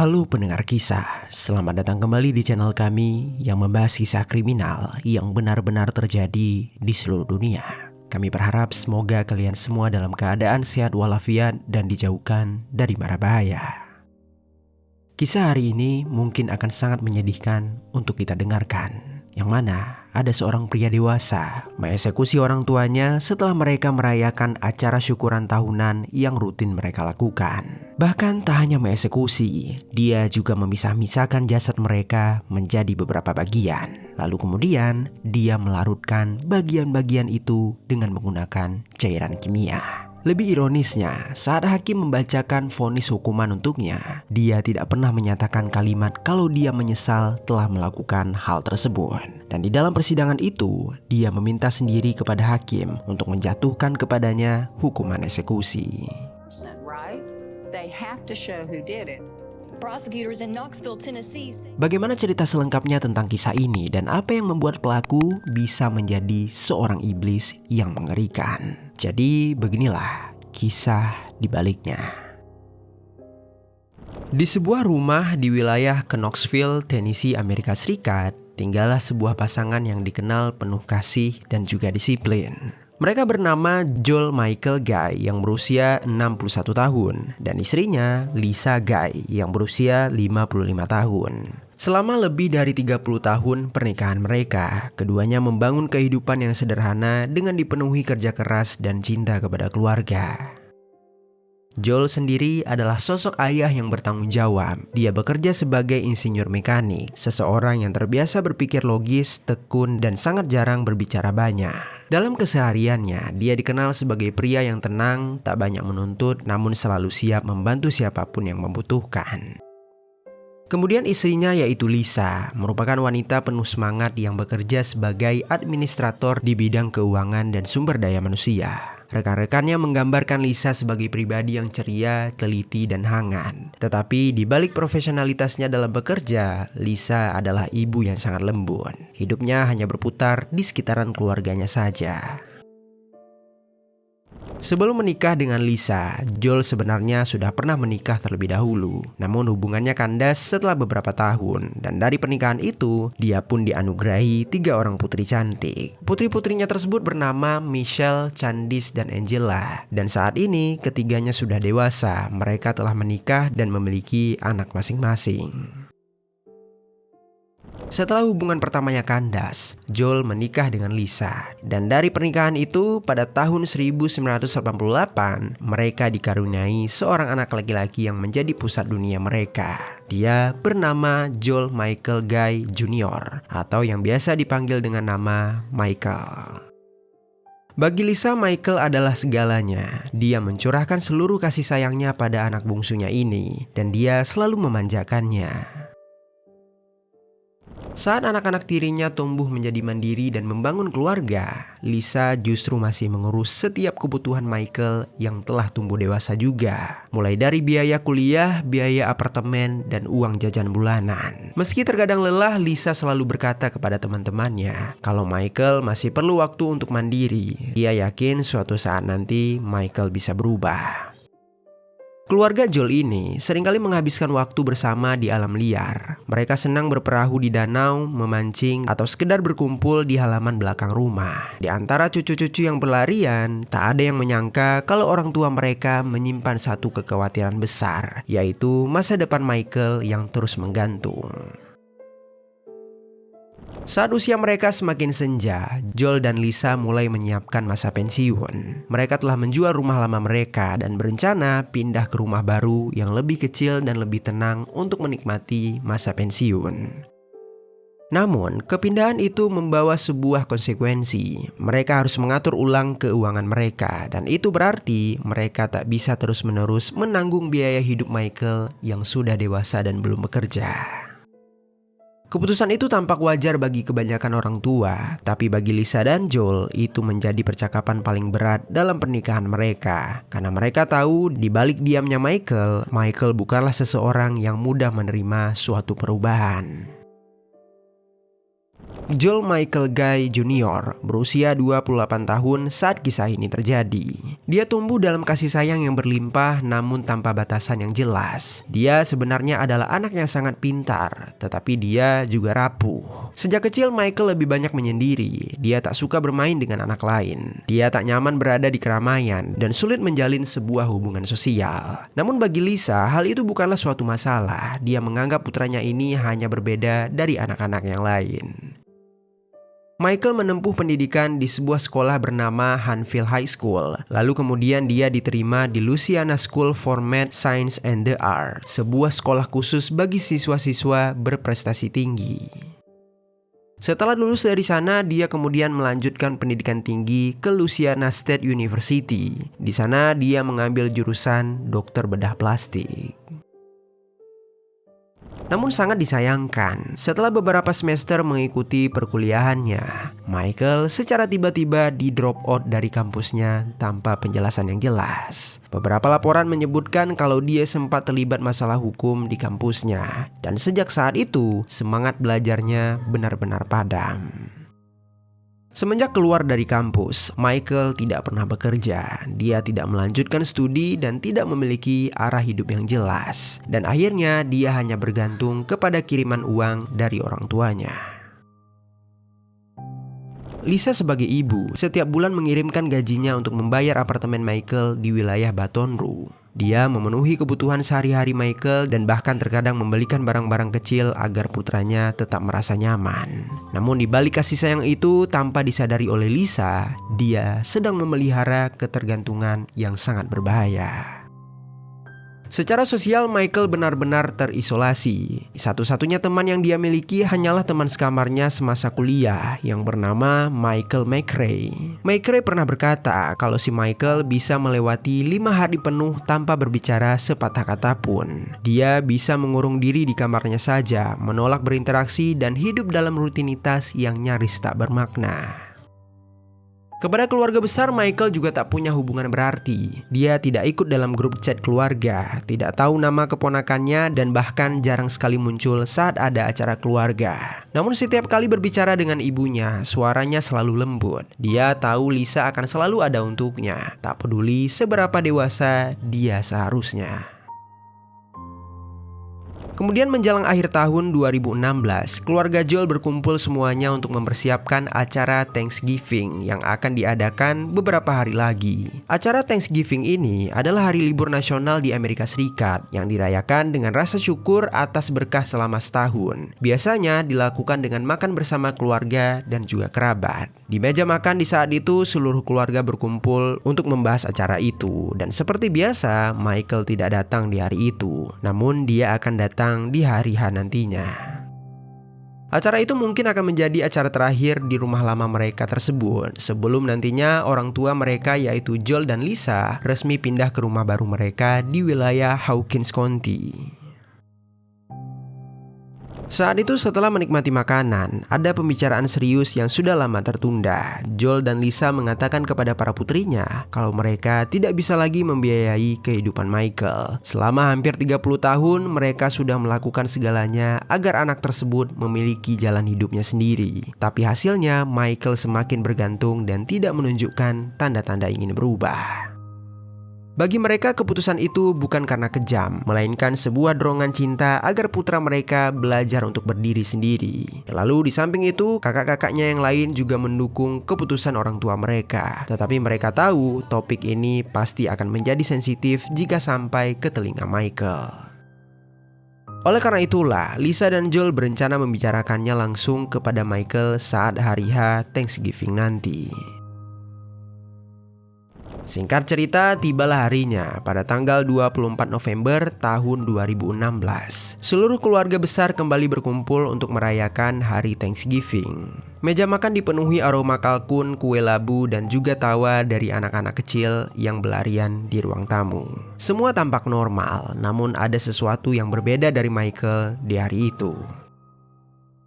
Halo pendengar kisah, selamat datang kembali di channel kami yang membahas kisah kriminal yang benar-benar terjadi di seluruh dunia. Kami berharap semoga kalian semua dalam keadaan sehat walafiat dan dijauhkan dari mara bahaya. Kisah hari ini mungkin akan sangat menyedihkan untuk kita dengarkan, yang mana ada seorang pria dewasa mengeksekusi orang tuanya setelah mereka merayakan acara syukuran tahunan yang rutin mereka lakukan. Bahkan tak hanya mengeksekusi, dia juga memisah-misahkan jasad mereka menjadi beberapa bagian. Lalu kemudian dia melarutkan bagian-bagian itu dengan menggunakan cairan kimia. Lebih ironisnya, saat hakim membacakan vonis hukuman untuknya, dia tidak pernah menyatakan kalimat kalau dia menyesal telah melakukan hal tersebut. Dan di dalam persidangan itu, dia meminta sendiri kepada hakim untuk menjatuhkan kepadanya hukuman eksekusi. Bagaimana cerita selengkapnya tentang kisah ini dan apa yang membuat pelaku bisa menjadi seorang iblis yang mengerikan? Jadi beginilah kisah di baliknya. Di sebuah rumah di wilayah Knoxville, Tennessee, Amerika Serikat, tinggallah sebuah pasangan yang dikenal penuh kasih dan juga disiplin. Mereka bernama Joel Michael Guy yang berusia 61 tahun dan istrinya Lisa Guy yang berusia 55 tahun. Selama lebih dari 30 tahun pernikahan mereka, keduanya membangun kehidupan yang sederhana dengan dipenuhi kerja keras dan cinta kepada keluarga. Joel sendiri adalah sosok ayah yang bertanggung jawab. Dia bekerja sebagai insinyur mekanik, seseorang yang terbiasa berpikir logis, tekun, dan sangat jarang berbicara banyak. Dalam kesehariannya, dia dikenal sebagai pria yang tenang, tak banyak menuntut, namun selalu siap membantu siapapun yang membutuhkan. Kemudian istrinya yaitu Lisa, merupakan wanita penuh semangat yang bekerja sebagai administrator di bidang keuangan dan sumber daya manusia. Rekan-rekannya menggambarkan Lisa sebagai pribadi yang ceria, teliti, dan hangat. Tetapi di balik profesionalitasnya dalam bekerja, Lisa adalah ibu yang sangat lembut. Hidupnya hanya berputar di sekitaran keluarganya saja. Sebelum menikah dengan Lisa, Joel sebenarnya sudah pernah menikah terlebih dahulu. Namun hubungannya kandas setelah beberapa tahun. Dan dari pernikahan itu, dia pun dianugerahi 3 orang putri cantik. Putri-putrinya tersebut bernama Michelle, Candice, dan Angela. Dan saat ini ketiganya sudah dewasa. Mereka telah menikah dan memiliki anak masing-masing. Setelah hubungan pertamanya kandas, Joel menikah dengan Lisa. Dan dari pernikahan itu, pada tahun 1988, mereka dikaruniai seorang anak laki-laki yang menjadi pusat dunia mereka. Dia bernama Joel Michael Guy Jr. atau yang biasa dipanggil dengan nama Michael. Bagi Lisa, Michael adalah segalanya. Dia mencurahkan seluruh kasih sayangnya pada anak bungsunya ini, dan dia selalu memanjakannya. Saat anak-anak tirinya tumbuh menjadi mandiri dan membangun keluarga, Lisa justru masih mengurus setiap kebutuhan Michael yang telah tumbuh dewasa juga. Mulai dari biaya kuliah, biaya apartemen, dan uang jajan bulanan. Meski terkadang lelah, Lisa selalu berkata kepada teman-temannya kalau Michael masih perlu waktu untuk mandiri. Dia yakin suatu saat nanti Michael bisa berubah. Keluarga Joel ini seringkali menghabiskan waktu bersama di alam liar. Mereka senang berperahu di danau, memancing, atau sekedar berkumpul di halaman belakang rumah. Di antara cucu-cucu yang berlarian, tak ada yang menyangka kalau orang tua mereka menyimpan satu kekhawatiran besar, yaitu masa depan Michael yang terus menggantung. Saat usia mereka semakin senja, Joel dan Lisa mulai menyiapkan masa pensiun. Mereka telah menjual rumah lama mereka dan berencana pindah ke rumah baru yang lebih kecil dan lebih tenang untuk menikmati masa pensiun. Namun, kepindahan itu membawa sebuah konsekuensi. Mereka harus mengatur ulang keuangan mereka, dan itu berarti mereka tak bisa terus-menerus menanggung biaya hidup Michael yang sudah dewasa dan belum bekerja. Keputusan itu tampak wajar bagi kebanyakan orang tua, tapi bagi Lisa dan Joel itu menjadi percakapan paling berat dalam pernikahan mereka. Karena mereka tahu di balik diamnya Michael bukanlah seseorang yang mudah menerima suatu perubahan. Joel Michael Guy Jr. berusia 28 tahun saat kisah ini terjadi. Dia tumbuh dalam kasih sayang yang berlimpah namun tanpa batasan yang jelas. Dia sebenarnya adalah anak yang sangat pintar, tetapi dia juga rapuh. Sejak kecil Michael lebih banyak menyendiri. Dia tak suka bermain dengan anak lain. Dia tak nyaman berada di keramaian dan sulit menjalin sebuah hubungan sosial. Namun bagi Lisa, hal itu bukanlah suatu masalah. Dia menganggap putranya ini hanya berbeda dari anak-anak yang lain. Michael menempuh pendidikan di sebuah sekolah bernama Huntsville High School. Lalu kemudian dia diterima di Louisiana School for Math, Science, and the Arts, sebuah sekolah khusus bagi siswa-siswa berprestasi tinggi. Setelah lulus dari sana, dia kemudian melanjutkan pendidikan tinggi ke Louisiana State University. Di sana dia mengambil jurusan dokter bedah plastik. Namun sangat disayangkan, setelah beberapa semester mengikuti perkuliahannya, Michael secara tiba-tiba di-drop out dari kampusnya tanpa penjelasan yang jelas. Beberapa laporan menyebutkan kalau dia sempat terlibat masalah hukum di kampusnya, dan sejak saat itu semangat belajarnya benar-benar padam. Semenjak keluar dari kampus, Michael tidak pernah bekerja. Dia tidak melanjutkan studi dan tidak memiliki arah hidup yang jelas. Dan akhirnya dia hanya bergantung kepada kiriman uang dari orang tuanya. Lisa sebagai ibu setiap bulan mengirimkan gajinya untuk membayar apartemen Michael di wilayah Baton Rouge. Dia memenuhi kebutuhan sehari-hari Michael dan bahkan terkadang membelikan barang-barang kecil agar putranya tetap merasa nyaman. Namun di balik kasih sayang itu, tanpa disadari oleh Lisa, dia sedang memelihara ketergantungan yang sangat berbahaya. Secara sosial, Michael benar-benar terisolasi. Satu-satunya teman yang dia miliki hanyalah teman sekamarnya semasa kuliah yang bernama Michael McRae. McRae pernah berkata kalau si Michael bisa melewati 5 hari penuh tanpa berbicara sepatah kata pun. Dia bisa mengurung diri di kamarnya saja, menolak berinteraksi dan hidup dalam rutinitas yang nyaris tak bermakna. Kepada keluarga besar, Michael juga tak punya hubungan berarti. Dia tidak ikut dalam grup chat keluarga, tidak tahu nama keponakannya, dan bahkan jarang sekali muncul saat ada acara keluarga. Namun setiap kali berbicara dengan ibunya, suaranya selalu lembut. Dia tahu Lisa akan selalu ada untuknya, tak peduli seberapa dewasa dia seharusnya. Kemudian menjelang akhir tahun 2016, keluarga Joel berkumpul semuanya untuk mempersiapkan acara Thanksgiving yang akan diadakan beberapa hari lagi. Acara Thanksgiving ini adalah hari libur nasional di Amerika Serikat yang dirayakan dengan rasa syukur atas berkah selama setahun. Biasanya dilakukan dengan makan bersama keluarga dan juga kerabat. Di meja makan di saat itu, seluruh keluarga berkumpul untuk membahas acara itu. Dan seperti biasa, Michael tidak datang di hari itu, namun dia akan datang di hari H nantinya. Acara itu mungkin akan menjadi acara terakhir di rumah lama mereka tersebut sebelum nantinya orang tua mereka yaitu Joel dan Lisa resmi pindah ke rumah baru mereka di wilayah Hawkins County. Saat itu setelah menikmati makanan, ada pembicaraan serius yang sudah lama tertunda. Joel dan Lisa mengatakan kepada para putrinya kalau mereka tidak bisa lagi membiayai kehidupan Michael. Selama hampir 30 tahun, mereka sudah melakukan segalanya agar anak tersebut memiliki jalan hidupnya sendiri. Tapi hasilnya, Michael semakin bergantung dan tidak menunjukkan tanda-tanda ingin berubah. Bagi mereka, keputusan itu bukan karena kejam, melainkan sebuah dorongan cinta agar putra mereka belajar untuk berdiri sendiri. Lalu di samping itu, kakak-kakaknya yang lain juga mendukung keputusan orang tua mereka. Tetapi mereka tahu topik ini pasti akan menjadi sensitif jika sampai ke telinga Michael. Oleh karena itulah, Lisa dan Joel berencana membicarakannya langsung kepada Michael saat hari H Thanksgiving nanti. Singkat cerita, tibalah harinya pada tanggal 24 November tahun 2016. Seluruh keluarga besar kembali berkumpul untuk merayakan hari Thanksgiving. Meja makan dipenuhi aroma kalkun, kue labu, dan juga tawa dari anak-anak kecil yang berlarian di ruang tamu. Semua tampak normal, namun ada sesuatu yang berbeda dari Michael di hari itu.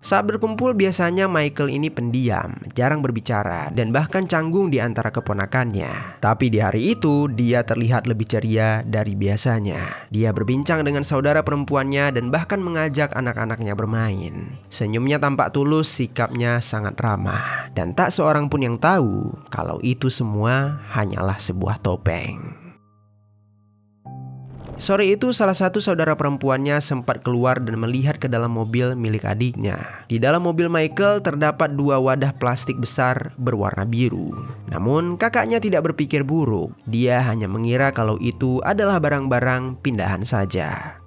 Saat berkumpul biasanya Michael ini pendiam, jarang berbicara, dan bahkan canggung di antara keponakannya. Tapi di hari itu dia terlihat lebih ceria dari biasanya. Dia berbincang dengan saudara perempuannya dan bahkan mengajak anak-anaknya bermain. Senyumnya tampak tulus, sikapnya sangat ramah, dan tak seorang pun yang tahu kalau itu semua hanyalah sebuah topeng. Sore itu salah satu saudara perempuannya sempat keluar dan melihat ke dalam mobil milik adiknya. Di dalam mobil Michael terdapat 2 wadah plastik besar berwarna biru. Namun kakaknya tidak berpikir buruk. Dia hanya mengira kalau itu adalah barang-barang pindahan saja.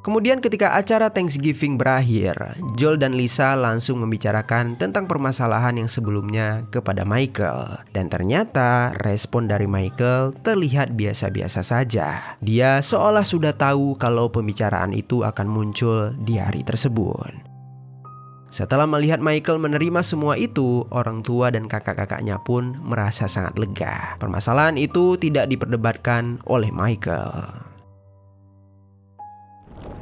Kemudian ketika acara Thanksgiving berakhir, Joel dan Lisa langsung membicarakan tentang permasalahan yang sebelumnya kepada Michael. Dan ternyata respon dari Michael terlihat biasa-biasa saja. Dia seolah sudah tahu kalau pembicaraan itu akan muncul di hari tersebut. Setelah melihat Michael menerima semua itu, orang tua dan kakak-kakaknya pun merasa sangat lega. Permasalahan itu tidak diperdebatkan oleh Michael.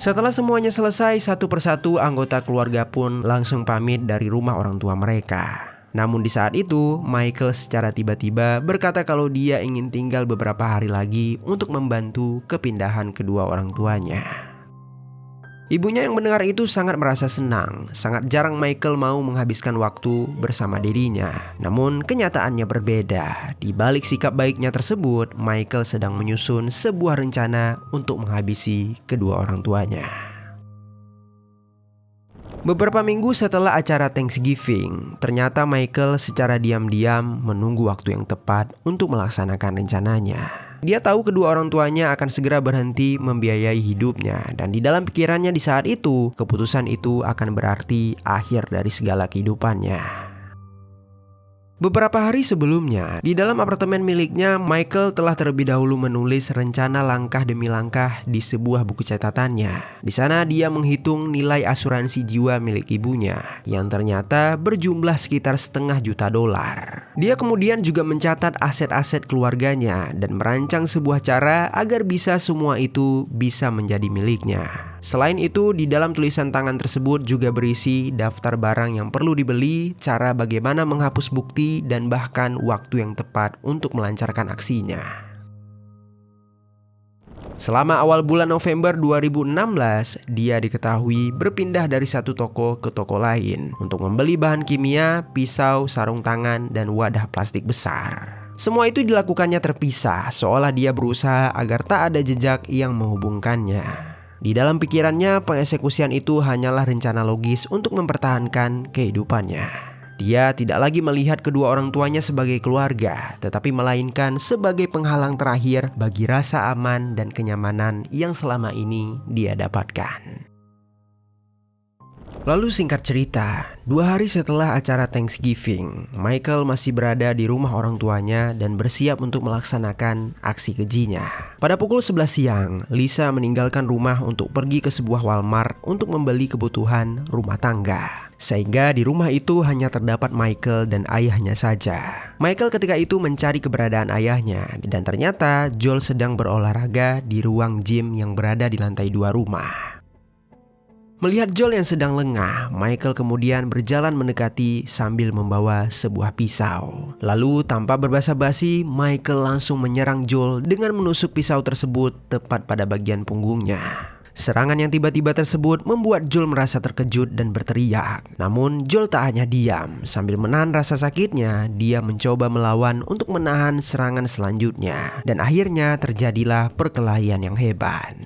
Setelah semuanya selesai, satu persatu anggota keluarga pun langsung pamit dari rumah orang tua mereka. Namun di saat itu, Michael secara tiba-tiba berkata kalau dia ingin tinggal beberapa hari lagi untuk membantu kepindahan kedua orang tuanya. Ibunya yang mendengar itu sangat merasa senang. Sangat jarang Michael mau menghabiskan waktu bersama dirinya. Namun kenyataannya berbeda. Di balik sikap baiknya tersebut, Michael sedang menyusun sebuah rencana untuk menghabisi kedua orang tuanya. Beberapa minggu setelah acara Thanksgiving, ternyata Michael secara diam-diam menunggu waktu yang tepat untuk melaksanakan rencananya. Dia tahu kedua orang tuanya akan segera berhenti membiayai hidupnya, dan di dalam pikirannya di saat itu, keputusan itu akan berarti akhir dari segala kehidupannya. Beberapa hari sebelumnya, di dalam apartemen miliknya, Michael telah terlebih dahulu menulis rencana langkah demi langkah di sebuah buku catatannya. Di sana dia menghitung nilai asuransi jiwa milik ibunya, yang ternyata berjumlah sekitar $500,000. Dia kemudian juga mencatat aset-aset keluarganya dan merancang sebuah cara agar bisa semua itu bisa menjadi miliknya. Selain itu, di dalam tulisan tangan tersebut juga berisi daftar barang yang perlu dibeli, cara bagaimana menghapus bukti, dan bahkan waktu yang tepat untuk melancarkan aksinya. Selama awal bulan November 2016, dia diketahui berpindah dari satu toko ke toko lain untuk membeli bahan kimia, pisau, sarung tangan, dan wadah plastik besar. Semua itu dilakukannya terpisah, seolah dia berusaha agar tak ada jejak yang menghubungkannya. Di dalam pikirannya, pengeksekusian itu hanyalah rencana logis untuk mempertahankan kehidupannya. Dia tidak lagi melihat kedua orang tuanya sebagai keluarga, tetapi melainkan sebagai penghalang terakhir bagi rasa aman dan kenyamanan yang selama ini dia dapatkan. Lalu singkat cerita, 2 hari setelah acara Thanksgiving, Michael masih berada di rumah orang tuanya dan bersiap untuk melaksanakan aksi kejinya. Pada pukul 11 siang, Lisa meninggalkan rumah untuk pergi ke sebuah Walmart untuk membeli kebutuhan rumah tangga. Sehingga di rumah itu hanya terdapat Michael dan ayahnya saja. Michael ketika itu mencari keberadaan ayahnya, dan ternyata Joel sedang berolahraga di ruang gym yang berada di lantai 2 rumah. Melihat Joel yang sedang lengah, Michael kemudian berjalan mendekati sambil membawa sebuah pisau. Lalu tanpa berbasa-basi, Michael langsung menyerang Joel dengan menusuk pisau tersebut tepat pada bagian punggungnya. Serangan yang tiba-tiba tersebut membuat Joel merasa terkejut dan berteriak. Namun Joel tak hanya diam. Sambil menahan rasa sakitnya, dia mencoba melawan untuk menahan serangan selanjutnya. Dan akhirnya terjadilah perkelahian yang hebat.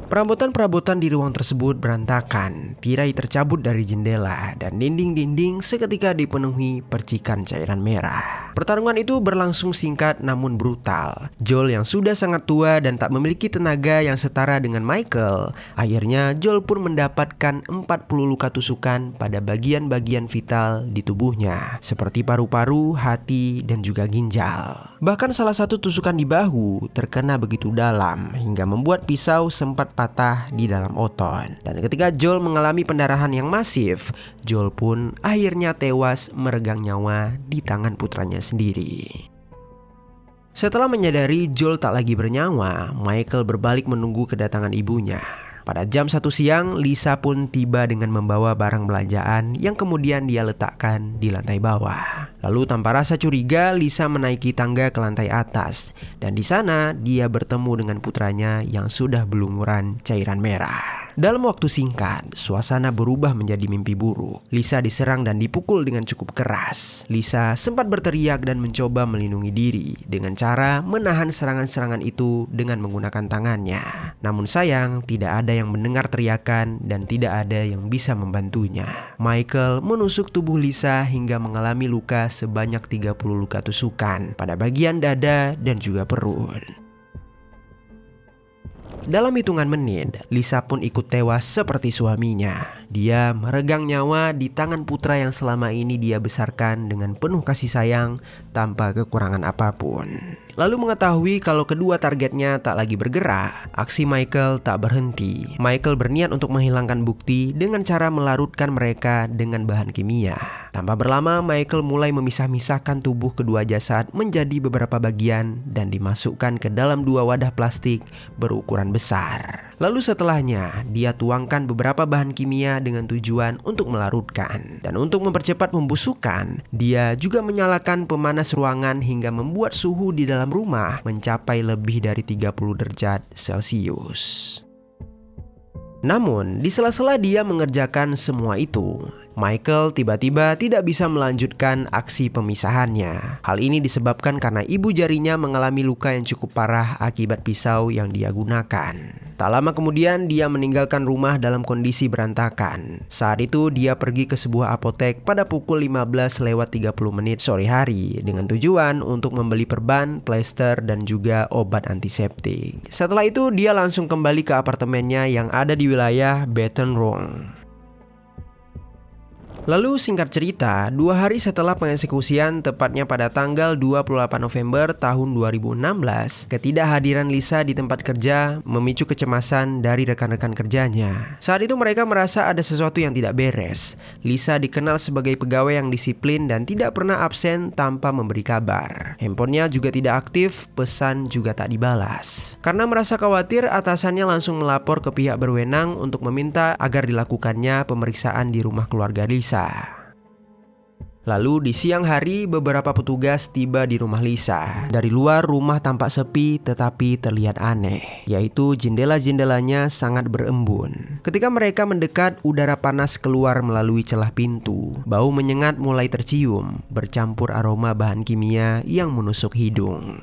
Perabotan-perabotan di ruang tersebut berantakan, tirai tercabut dari jendela, dan dinding-dinding seketika dipenuhi percikan cairan merah. Pertarungan itu berlangsung singkat namun brutal. Joel yang sudah sangat tua dan tak memiliki tenaga yang setara dengan Michael, akhirnya Joel pun mendapatkan 40 luka tusukan pada bagian-bagian vital di tubuhnya, seperti paru-paru, hati, dan juga ginjal. Bahkan salah satu tusukan di bahu terkena begitu dalam hingga membuat pisau sempat patah di dalam otot. Dan ketika Joel mengalami pendarahan yang masif, Joel pun akhirnya tewas meregang nyawa di tangan putranya sendiri. Setelah menyadari Joel tak lagi bernyawa, Michael berbalik menunggu kedatangan ibunya. Pada jam 1 siang, Lisa pun tiba dengan membawa barang belanjaan yang kemudian dia letakkan di lantai bawah. Lalu tanpa rasa curiga, Lisa menaiki tangga ke lantai atas. Dan di sana dia bertemu dengan putranya yang sudah berlumuran cairan merah. Dalam waktu singkat, suasana berubah menjadi mimpi buruk. Lisa diserang dan dipukul dengan cukup keras. Lisa sempat berteriak dan mencoba melindungi diri dengan cara menahan serangan-serangan itu dengan menggunakan tangannya. Namun sayang, tidak ada yang mendengar teriakan dan tidak ada yang bisa membantunya. Michael menusuk tubuh Lisa hingga mengalami luka sebanyak 30 luka tusukan pada bagian dada dan juga perut. Dalam hitungan menit, Lisa pun ikut tewas seperti suaminya. Dia meregang nyawa di tangan putra yang selama ini dia besarkan dengan penuh kasih sayang tanpa kekurangan apapun. Lalu mengetahui kalau kedua targetnya tak lagi bergerak, aksi Michael tak berhenti. Michael berniat untuk menghilangkan bukti dengan cara melarutkan mereka dengan bahan kimia. Tanpa berlama, Michael mulai memisah-misahkan tubuh kedua jasad menjadi beberapa bagian dan dimasukkan ke dalam 2 wadah plastik berukuran besar. Lalu setelahnya, dia tuangkan beberapa bahan kimia dengan tujuan untuk melarutkan. Dan untuk mempercepat pembusukan, dia juga menyalakan pemanas ruangan hingga membuat suhu di dalam rumah mencapai lebih dari 30 derajat Celcius. Namun, di sela-sela dia mengerjakan semua itu, Michael tiba-tiba tidak bisa melanjutkan aksi pemisahannya. Hal ini disebabkan karena ibu jarinya mengalami luka yang cukup parah akibat pisau yang dia gunakan. Tak lama kemudian dia meninggalkan rumah dalam kondisi berantakan. Saat itu dia pergi ke sebuah apotek pada pukul 15:30 sore hari dengan tujuan untuk membeli perban, plester, dan juga obat antiseptik. Setelah itu dia langsung kembali ke apartemennya yang ada di wilayah Baton Rouge. Lalu singkat cerita, 2 hari setelah pengeksekusian, tepatnya pada tanggal 28 November tahun 2016, ketidakhadiran Lisa di tempat kerja memicu kecemasan dari rekan-rekan kerjanya. Saat itu mereka merasa ada sesuatu yang tidak beres. Lisa dikenal sebagai pegawai yang disiplin dan tidak pernah absen tanpa memberi kabar. Handphonenya juga tidak aktif, pesan juga tak dibalas. Karena merasa khawatir, atasannya langsung melapor ke pihak berwenang untuk meminta agar dilakukannya pemeriksaan di rumah keluarga Lisa. Lalu di siang hari beberapa petugas tiba di rumah Lisa. Dari luar rumah tampak sepi tetapi terlihat aneh, yaitu jendela-jendelanya sangat berembun. Ketika mereka mendekat, udara panas keluar melalui celah pintu. Bau menyengat mulai tercium, bercampur aroma bahan kimia yang menusuk hidung.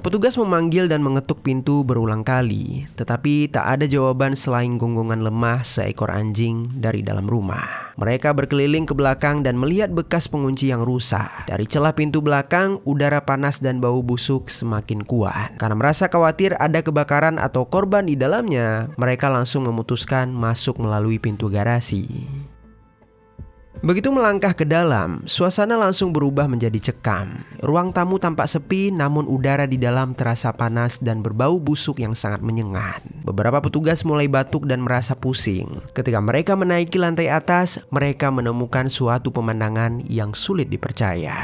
Petugas memanggil dan mengetuk pintu berulang kali, tetapi tak ada jawaban selain gonggongan lemah seekor anjing dari dalam rumah. Mereka berkeliling ke belakang dan melihat bekas pengunci yang rusak. Dari celah pintu belakang, udara panas dan bau busuk semakin kuat. Karena merasa khawatir ada kebakaran atau korban di dalamnya, mereka langsung memutuskan masuk melalui pintu garasi. Begitu melangkah ke dalam, suasana langsung berubah menjadi cekam. Ruang tamu tampak sepi, namun udara di dalam terasa panas dan berbau busuk yang sangat menyengat. Beberapa petugas mulai batuk dan merasa pusing. Ketika mereka menaiki lantai atas, mereka menemukan suatu pemandangan yang sulit dipercaya.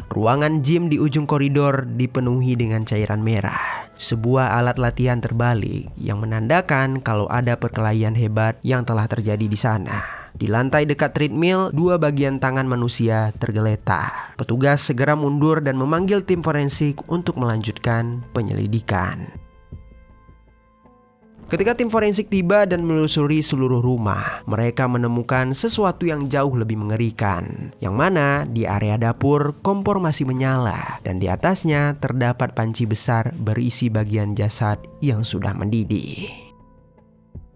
Ruangan gym di ujung koridor dipenuhi dengan cairan merah. Sebuah alat latihan terbalik yang menandakan kalau ada perkelahian hebat yang telah terjadi di sana. Di lantai dekat treadmill, 2 bagian tangan manusia tergeletak. Petugas segera mundur dan memanggil tim forensik untuk melanjutkan penyelidikan. Ketika tim forensik tiba dan menelusuri seluruh rumah, mereka menemukan sesuatu yang jauh lebih mengerikan. Yang mana di area dapur kompor masih menyala dan di atasnya terdapat panci besar berisi bagian jasad yang sudah mendidih.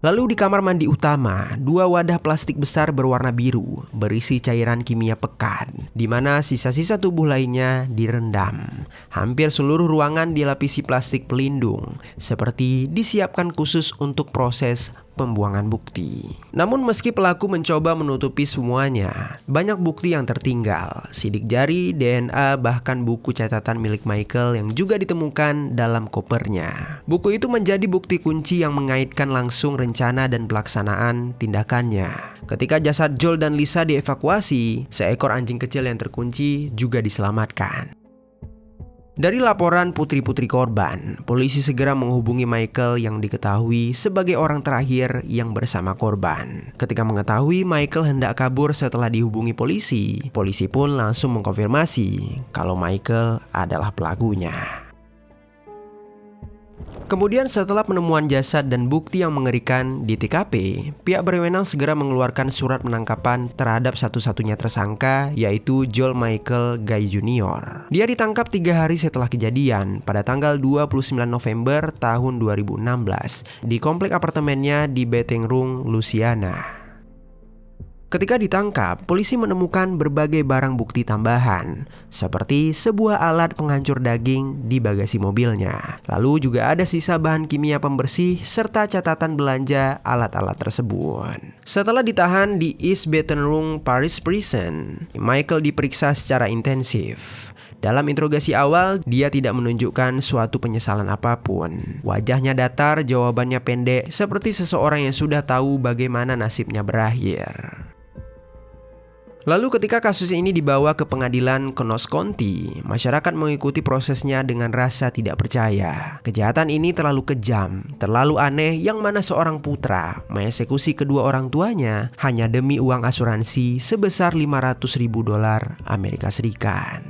Lalu di kamar mandi utama, 2 wadah plastik besar berwarna biru berisi cairan kimia pekat, di mana sisa-sisa tubuh lainnya direndam. Hampir seluruh ruangan dilapisi plastik pelindung, seperti disiapkan khusus untuk proses pembuangan bukti. Namun meski pelaku mencoba menutupi semuanya, banyak bukti yang tertinggal. Sidik jari, DNA, bahkan buku catatan milik Michael yang juga ditemukan dalam kopernya. Buku itu menjadi bukti kunci yang mengaitkan langsung rencana dan pelaksanaan tindakannya. Ketika jasad Joel dan Lisa dievakuasi, seekor anjing kecil yang terkunci juga diselamatkan. Dari laporan putri-putri korban, polisi segera menghubungi Michael yang diketahui sebagai orang terakhir yang bersama korban. Ketika mengetahui Michael hendak kabur setelah dihubungi polisi, polisi pun langsung mengkonfirmasi kalau Michael adalah pelakunya. Kemudian setelah penemuan jasad dan bukti yang mengerikan di TKP, pihak berwenang segera mengeluarkan surat penangkapan terhadap satu-satunya tersangka, yaitu Joel Michael Guy Jr. Dia ditangkap 3 hari setelah kejadian pada tanggal 29 November tahun 2016 di komplek apartemennya di Baton Rouge, Louisiana. Ketika ditangkap, polisi menemukan berbagai barang bukti tambahan, seperti sebuah alat penghancur daging di bagasi mobilnya. Lalu juga ada sisa bahan kimia pembersih serta catatan belanja alat-alat tersebut. Setelah ditahan di East Baton Rouge Parish Prison, Michael diperiksa secara intensif. Dalam interogasi awal, dia tidak menunjukkan suatu penyesalan apapun. Wajahnya datar, jawabannya pendek, seperti seseorang yang sudah tahu bagaimana nasibnya berakhir. Lalu ketika kasus ini dibawa ke pengadilan Knox County, masyarakat mengikuti prosesnya dengan rasa tidak percaya. Kejahatan ini terlalu kejam, terlalu aneh, yang mana seorang putra mengeksekusi kedua orang tuanya hanya demi uang asuransi sebesar $500.000 Amerika Serikat.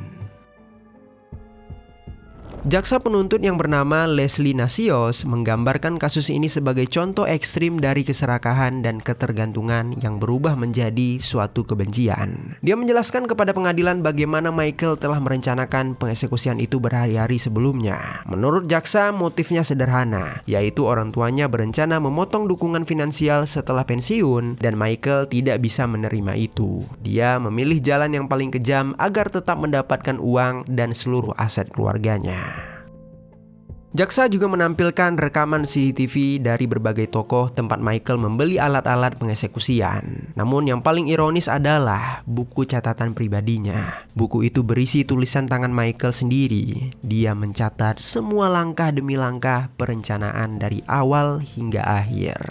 Jaksa penuntut yang bernama Leslie Nasios menggambarkan kasus ini sebagai contoh ekstrim dari keserakahan dan ketergantungan yang berubah menjadi suatu kebencian. Dia menjelaskan kepada pengadilan bagaimana Michael telah merencanakan pengeksekusian itu berhari-hari sebelumnya. Menurut jaksa, motifnya sederhana, yaitu orang tuanya berencana memotong dukungan finansial setelah pensiun dan Michael tidak bisa menerima itu. Dia memilih jalan yang paling kejam agar tetap mendapatkan uang dan seluruh aset keluarganya. Jaksa juga menampilkan rekaman CCTV dari berbagai toko tempat Michael membeli alat-alat pengeksekusian. Namun yang paling ironis adalah buku catatan pribadinya. Buku itu berisi tulisan tangan Michael sendiri. Dia mencatat semua langkah demi langkah perencanaan dari awal hingga akhir.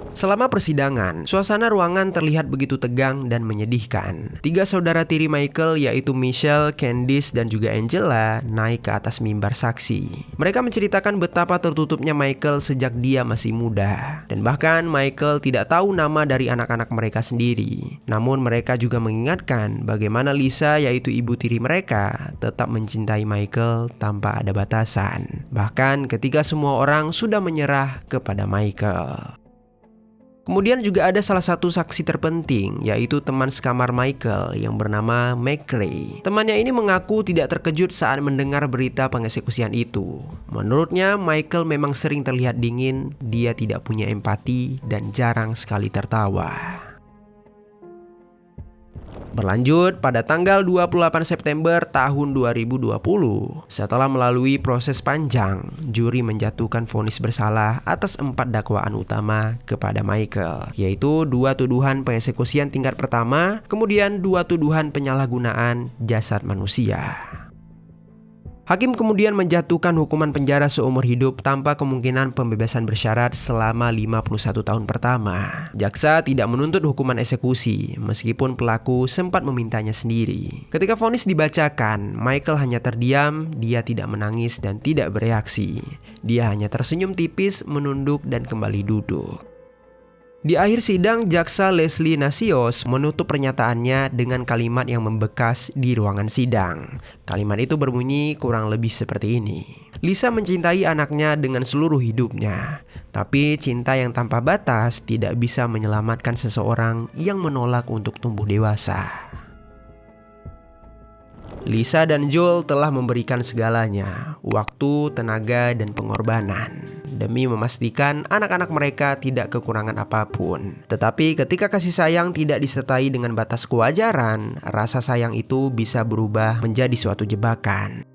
Selama persidangan, suasana ruangan terlihat begitu tegang dan menyedihkan. 3 saudara tiri Michael, yaitu Michelle, Candice, dan juga Angela, naik ke atas mimbar saksi. Mereka menceritakan betapa tertutupnya Michael sejak dia masih muda. Dan bahkan Michael tidak tahu nama dari anak-anak mereka sendiri. Namun mereka juga mengingatkan bagaimana Lisa, yaitu ibu tiri mereka, tetap mencintai Michael tanpa ada batasan. Bahkan ketika semua orang sudah menyerah kepada Michael. Kemudian juga ada salah satu saksi terpenting, yaitu teman sekamar Michael yang bernama McRae. Temannya ini mengaku tidak terkejut saat mendengar berita pengeksekusian itu. Menurutnya, Michael memang sering terlihat dingin, dia tidak punya empati, dan jarang sekali tertawa. Berlanjut pada tanggal 28 September tahun 2020, setelah melalui proses panjang, juri menjatuhkan vonis bersalah atas 4 dakwaan utama kepada Michael, yaitu 2 tuduhan pengeksekusian tingkat pertama, kemudian 2 tuduhan penyalahgunaan jasad manusia. Hakim kemudian menjatuhkan hukuman penjara seumur hidup tanpa kemungkinan pembebasan bersyarat selama 51 tahun pertama. Jaksa tidak menuntut hukuman eksekusi, meskipun pelaku sempat memintanya sendiri. Ketika vonis dibacakan, Michael hanya terdiam, dia tidak menangis dan tidak bereaksi. Dia hanya tersenyum tipis, menunduk dan kembali duduk. Di akhir sidang, jaksa Leslie Nasios menutup pernyataannya dengan kalimat yang membekas di ruangan sidang. Kalimat itu berbunyi kurang lebih seperti ini. Lisa mencintai anaknya dengan seluruh hidupnya, tapi cinta yang tanpa batas tidak bisa menyelamatkan seseorang yang menolak untuk tumbuh dewasa. Lisa dan Joel telah memberikan segalanya, waktu, tenaga, dan pengorbanan, demi memastikan anak-anak mereka tidak kekurangan apapun. Tetapi ketika kasih sayang tidak disertai dengan batas kewajaran, rasa sayang itu bisa berubah menjadi suatu jebakan.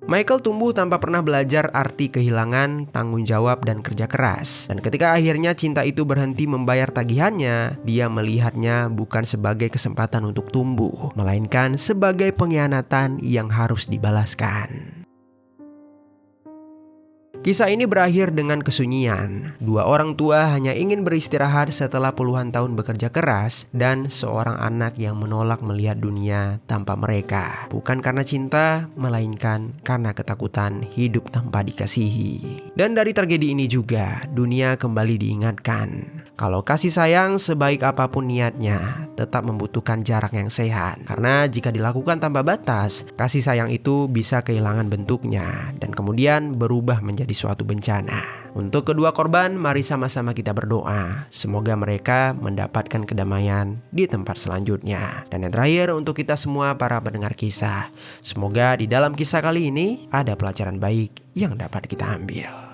Michael tumbuh tanpa pernah belajar arti kehilangan, tanggung jawab, dan kerja keras. Dan ketika akhirnya cinta itu berhenti membayar tagihannya, dia melihatnya bukan sebagai kesempatan untuk tumbuh, melainkan sebagai pengkhianatan yang harus dibalaskan. Kisah ini berakhir dengan kesunyian. Dua orang tua hanya ingin beristirahat setelah puluhan tahun bekerja keras dan seorang anak yang menolak melihat dunia tanpa mereka. Bukan karena cinta, melainkan karena ketakutan hidup tanpa dikasihi. Dan dari tragedi ini juga, dunia kembali diingatkan kalau kasih sayang sebaik apapun niatnya, tetap membutuhkan jarak yang sehat. Karena jika dilakukan tanpa batas, kasih sayang itu bisa kehilangan bentuknya dan kemudian berubah menjadi suatu bencana. Untuk kedua korban, mari sama-sama kita berdoa. Semoga mereka mendapatkan kedamaian di tempat selanjutnya. Dan yang terakhir untuk kita semua para pendengar kisah, semoga di dalam kisah kali ini ada pelajaran baik yang dapat kita ambil.